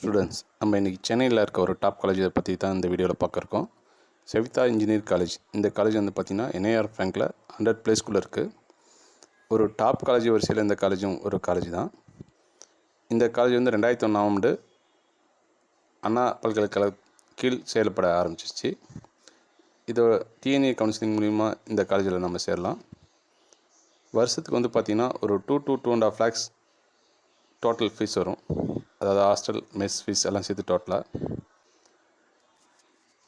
Students, நம்ம இன்றைக்கி சென்னையில் இருக்க ஒரு டாப் காலேஜை பற்றி தான் இந்த வீடியோவில் பார்க்குறோம். செவிதா இன்ஜினியரிங் காலேஜ். இந்த காலேஜ் வந்து பார்த்திங்கன்னா என்ஐஆர் ரேங்கில் 100 பிளேஸ்க்குள்ளே இருக்குது. ஒரு டாப் காலேஜ் வரிசையில் இந்த காலேஜும் ஒரு காலேஜ் தான். இந்த காலேஜ் வந்து 2001ஆம் ஆண்டு அண்ணா பல்கலைக்கழக கீழ் செயல்பட ஆரம்பிச்சிச்சு. இதோட டிஎன்ஏ கவுன்சிலிங் மூலிமா இந்த காலேஜில் நம்ம சேரலாம். வருஷத்துக்கு வந்து பார்த்திங்கன்னா ஒரு 2 to 2.5 lakhs டோட்டல் ஃபீஸ் வரும். அதாவது ஹாஸ்டல், மெஸ் ஃபீஸ் எல்லாம் சேர்த்து டோட்டலாக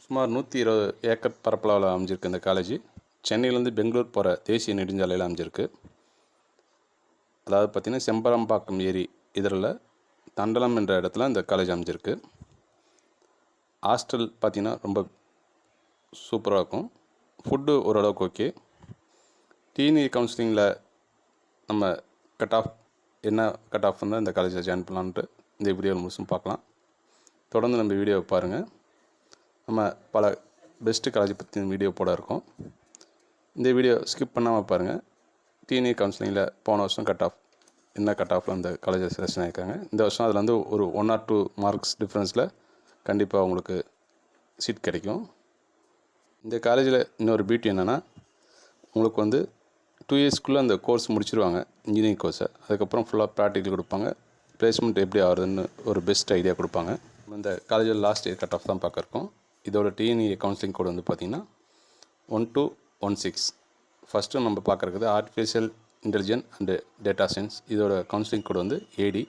சுமார் 120 ஏக்கர் பரப்பளவில் அமைஞ்சிருக்கு. இந்த காலேஜ் சென்னையிலேருந்து பெங்களூர் போகிற தேசிய நெடுஞ்சாலையில் அமைஞ்சிருக்கு. அதாவது பார்த்திங்கன்னா செம்பரம்பாக்கம் ஏரி இதழில் தண்டலம் என்ற இடத்துல இந்த காலேஜ் அமைஞ்சிருக்கு. ஹாஸ்டல் பார்த்திங்கன்னா ரொம்ப சூப்பராக இருக்கும். ஃபுட்டு ஓரளவுக்கு ஓகே. டிஎன்ஏ கவுன்சிலிங்கில் நம்ம என்ன கட் ஆஃப் இருந்தால் இந்த காலேஜில் ஜாயின் பண்ணலான்ட்டு இந்த வீடியோவில் முழுசும் பார்க்கலாம். தொடர்ந்து நம்ம வீடியோவை பாருங்கள். நம்ம பல பெஸ்ட்டு காலேஜ் பற்றி வீடியோ போட இருக்கோம். இந்த வீடியோ ஸ்கிப் பண்ணாமல் பாருங்கள். டிஎன்ஏ கவுன்சிலிங்கில் போன வருஷம் என்ன கட் ஆஃபில் அந்த காலேஜில் செலெக்ஷன் ஆகிருக்காங்க. இந்த வருஷம் அதில் வந்து ஒரு 1 or 2 மார்க்ஸ் டிஃப்ரென்ஸில் கண்டிப்பாக உங்களுக்கு சீட் கிடைக்கும். இந்த காலேஜில் இன்னொரு பியூட்டி என்னென்னா, உங்களுக்கு வந்து 2 yearsக்குள்ளே அந்த கோர்ஸ் முடிச்சிருவாங்க, இன்ஜினியரிங் கோர்ஸை. அதுக்கப்புறம் ஃபுல்லாக ப்ராக்டிக்கல் கொடுப்பாங்க. பிளேஸ்மெண்ட் எப்படி ஆகுதுன்னு ஒரு பெஸ்ட் ஐடியா கொடுப்பாங்க. இந்த காலேஜில் லாஸ்ட் இயர் கட் ஆஃப் தான் பார்க்குறோம். இதோட டிஎன்ஏ கவுன்சிலிங் கோடு வந்து பார்த்திங்கன்னா 1216. ஃபஸ்ட்டு நம்ம பார்க்குறது artificial intelligence and data science. இதோட கவுன்சிலிங் கோடு வந்து ஏடி.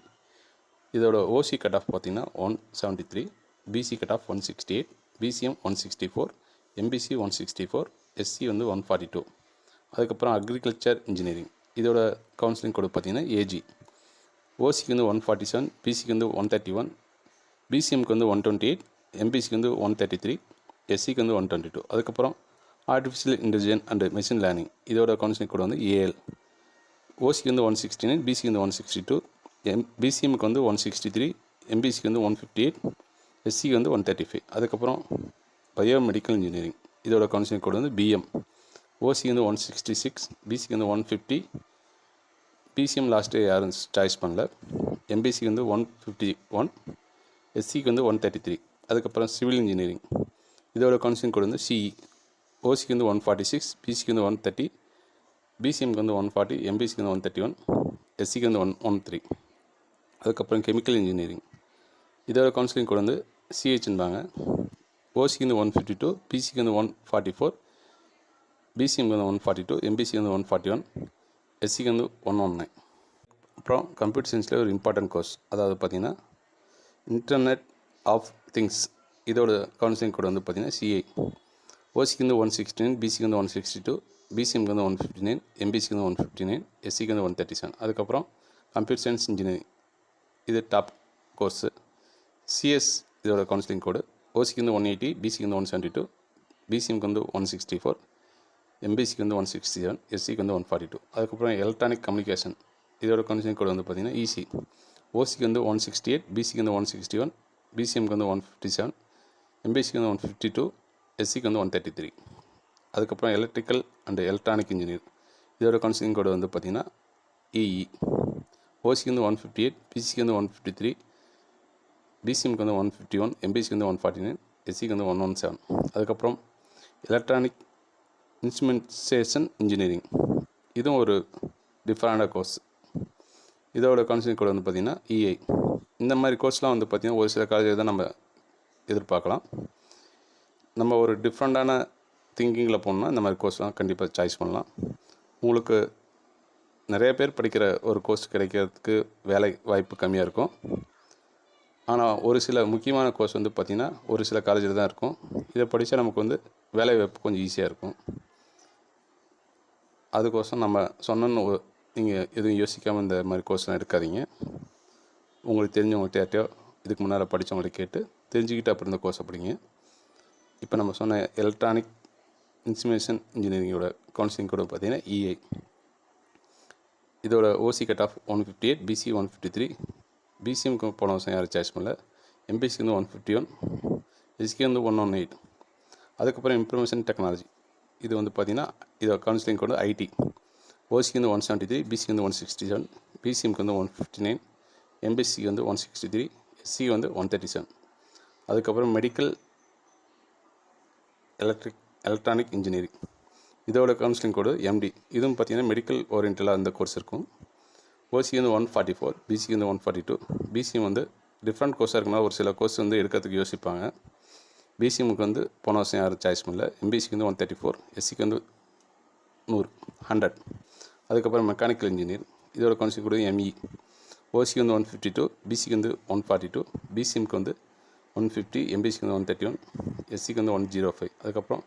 இதோட ஓசி கட் ஆஃப் பார்த்திங்கன்னா 173, BC cut off 168, BCM 164, MBC 164, SC வந்து 142. அதுக்கப்புறம் அக்ரிகல்ச்சர் இன்ஜினியரிங். இதோட கவுன்சிலிங் கோடு பார்த்திங்கன்னா ஏஜி. ஓசிக்கு வந்து 147, பிசிக்கு வந்து 131, பிசிஎம்க்கு வந்து 128, எம்பிசிக்கு வந்து 133, எஸ்சிக்கு வந்து 122. அதுக்கப்புறம் artificial intelligence and machine learning. இதோட கவுன்சிலிங் கோடு வந்து ஏஎல். ஓசிக்கு வந்து 169, பிசிக்கு வந்து 162, பிசிஎம்க்கு வந்து 163, எம்பிசிக்கு வந்து 158, எஸ்சிக்கு வந்து 135. அதுக்கப்புறம் பயோமெடிக்கல் இன்ஜினியரிங். இதோட கவுன்சிலிங் கோடு வந்து பிஎம். ஓசிக்கு வந்து 166, பிசிக்கு வந்து 150, பிசிஎம் லாஸ்ட்டு யாரும் சாய்ஸ் பண்ணல, எம்பிசிக்கு வந்து 151, எஸ்சிக்கு வந்து 133. அதுக்கப்புறம் சிவில் இன்ஜினியரிங். இதோட கவுன்சிலிங் கோடு வந்து சிஇ. ஓசிக்கு வந்து 146, பிசிக்கு வந்து 130, பிசிஎம்க்கு வந்து 140, எம்பிசிக்கு வந்து 131, எஸ்சிக்கு வந்து 113. அதுக்கப்புறம் கெமிக்கல் இன்ஜினியரிங். இதோட கவுன்சிலிங் கோடு வந்து சிஹெச்ன்பாங்க. ஓசிக்கு வந்து 152, பிசிக்கு வந்து 144, பிசிஎம்க்கு வந்து 142, எம்பிசிக்கு வந்து 141, எஸ்சிக்கு வந்து 119. அப்புறம் கம்ப்யூட்டர் சயின்ஸில் ஒரு இம்பார்ட்டன்ட் கோர்ஸ், அதாவது பார்த்திங்கன்னா இன்டர்நெட் ஆஃப் திங்ஸ். இதோட கவுன்சிலிங் கோடு வந்து பார்த்திங்கன்னா சிஐ. ஓசிக்கு வந்து 169, பிசிக்கு வந்து 162, பிசிஎம்க்கு வந்து 159, எம்பிசிக்கு வந்து 159, எஸ்சிக்கு வந்து 137. அதுக்கப்புறம் கம்ப்யூட்டர் சயின்ஸ் இன்ஜினியரிங். இது டாப் கோர்ஸு. சிஎஸ் இதோட கவுன்சிலிங் கோடு. ஓசிக்கு வந்து 180, பிசிக்கு வந்து 172, பிசிஎம்க்கு வந்து 164, எம்பிசிக்கு வந்து 167, எஸ்சிக்கு வந்து 142. அதுக்கப்புறம் எலக்ட்ரானிக் கம்யூனிகேஷன். இதோட கவுன்சிலிங் கோடு வந்து பார்த்திங்கன்னா இசி. ஓசிக்கு வந்து 168, பிசிக்கு வந்து 161, பிசிஎம்க்கு வந்து 157, எம்பிசிக்கு வந்து 152, எஸ்சிக்கு வந்து 133. அதுக்கப்புறம் எலக்ட்ரிக்கல் அண்டு எலக்ட்ரானிக் இன்ஜினியர். இதோட கவுன்சிலிங் கோடு வந்து பார்த்திங்கன்னா இஇ. ஓசிக்கு வந்து 158, பிசிக்கு வந்து 153, பிசிஎம்க்கு வந்து 151, எம்பிசிக்கு வந்து 149, எஸ்சிக்கு வந்து 117. அதுக்கப்புறம் எலக்ட்ரானிக் இன்ஸ்ட்ருமெண்டேஷன் இன்ஜினியரிங். இதுவும் ஒரு டிஃப்ரெண்டான கோர்ஸ். இதோட கவுன்சிலிங் கோடு வந்து பார்த்திங்கன்னா இஐ. இந்த மாதிரி கோர்ஸ்லாம் வந்து பார்த்திங்கன்னா ஒரு சில காலேஜில் தான் நம்ம எதிர்பார்க்கலாம். நம்ம ஒரு டிஃப்ரெண்ட்டான திங்கிங்கில் போகணுன்னா இந்த மாதிரி கோர்ஸ்லாம் கண்டிப்பாக சாய்ஸ் பண்ணலாம். உங்களுக்கு நிறைய பேர் படிக்கிற ஒரு கோர்ஸ் கிடைக்கிறதுக்கு வேலை வாய்ப்பு கம்மியாக இருக்கும். ஆனால் ஒரு சில முக்கியமான கோர்ஸ் வந்து பார்த்திங்கன்னா ஒரு சில காலேஜில் தான் இருக்கும். இதை படித்தா நமக்கு வந்து வேலை வாய்ப்பு கொஞ்சம் ஈஸியாக இருக்கும். அதுக்கோசம் நம்ம சொன்னோன்னு நீங்கள் எதுவும் யோசிக்காமல் இந்த மாதிரி கோர்ஸ்லாம் எடுக்காதீங்க. உங்களுக்கு தெரிஞ்சவங்கள்ட்ட யார்ட்டையோ இதுக்கு முன்னால் படித்தவங்கள்ட்ட கேட்டு தெரிஞ்சுக்கிட்டு அப்புறம் இந்த கோர்ஸை படிங்க. இப்போ நம்ம சொன்ன எலக்ட்ரானிக் இன்ஸ்ட்ருமெண்டேஷன் இன்ஜினியரிங்கோட கவுன்சிலிங் கோடு பார்த்திங்கன்னா இஐ. இதோட ஓசி கட் ஆஃப் 158, பிசி 153, பிசிஎம்க்கு போன வருஷம் யாரும் சாய்ஸ் பண்ணல, எம்பிசிக்கு வந்து 151, எஸ்சிக்கு வந்து 118. அதுக்கப்புறம் இன்ஃபர்மேஷன் டெக்னாலஜி. இது வந்து பார்த்திங்கன்னா இதோட கவுன்சிலிங் கோடு ஐடி. ஓசிக்கு வந்து 173, பிசிக்கு வந்து 167, பிசிஎம்க்கு வந்து 159, எம்பிசிக்கு வந்து 163, எஸ்சி வந்து 137. அதுக்கப்புறம் மெடிக்கல் எலக்ட்ரானிக் இன்ஜினியரிங், இதோட கவுன்சிலிங் கோடு எம்டி. இதுவும் பார்த்திங்கன்னா மெடிக்கல் ஓரியன்டலாக அந்த கோர்ஸ் இருக்கும். ஓசி வந்து 144, பிசி வந்து 142. பிசிஎம் வந்து டிஃப்ரெண்ட் கோர்ஸாக இருக்கும்போது ஒரு சில கோர்ஸ் வந்து எடுக்கிறதுக்கு யோசிப்பாங்க. பிசிஎம்முக்கு வந்து போன வருஷம் யாரும் சாய்ஸ் பண்ணல. எம்பிசிக்கு வந்து 134, எஸ்சிக்கு வந்து 100. அதுக்கப்புறம் மெக்கானிக்கல் இன்ஜினியர், இதோட கவுன்சிலிங் கோடு எம்இ. ஓசி வந்து 152, பிசிக்கு வந்து 142, பிசிஎம்க்கு வந்து 150, எம்பிசிக்கு வந்து 131, எஸ்சிக்கு வந்து 105. அதுக்கப்புறம்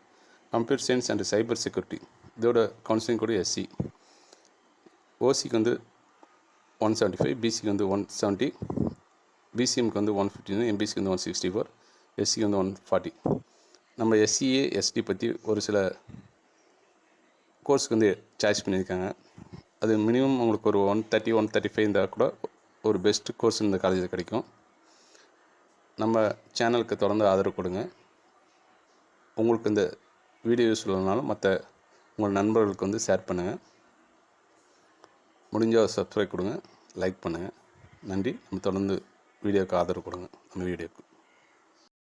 computer science and cyber security, இதோட கவுன்சிலிங் கோடு எஸ்சி. ஓசிக்கு வந்து 175, பிசிக்கு வந்து 170, பிசிஎம்க்கு வந்து 115, எம்பிசிக்கு வந்து 164, எஸ்சிக்கு வந்து 140. நம்ம எஸ்சிஏ எஸ்டி பற்றி ஒரு சில கோர்ஸுக்கு வந்து சாய்ஸ் பண்ணியிருக்காங்க. அது மினிமம் உங்களுக்கு ஒரு 130, 135 இருந்தால் கூட ஒரு பெஸ்ட்டு கோர்ஸ் இந்த காலேஜில் கிடைக்கும். நம்ம சேனலுக்கு தொடர்ந்து ஆதரவு கொடுங்க. உங்களுக்கு இந்த வீடியோ யூஸ் இல்லைனாலும் மற்ற உங்கள் நண்பர்களுக்கு வந்து ஷேர் பண்ணுங்கள். முடிஞ்சால் சப்ஸ்கிரைப் கொடுங்க, லைக் பண்ணுங்கள். நன்றி. நம்ம தொடர்ந்து வீடியோவுக்கு ஆதரவு கொடுங்க. நம்ம வீடியோக்கு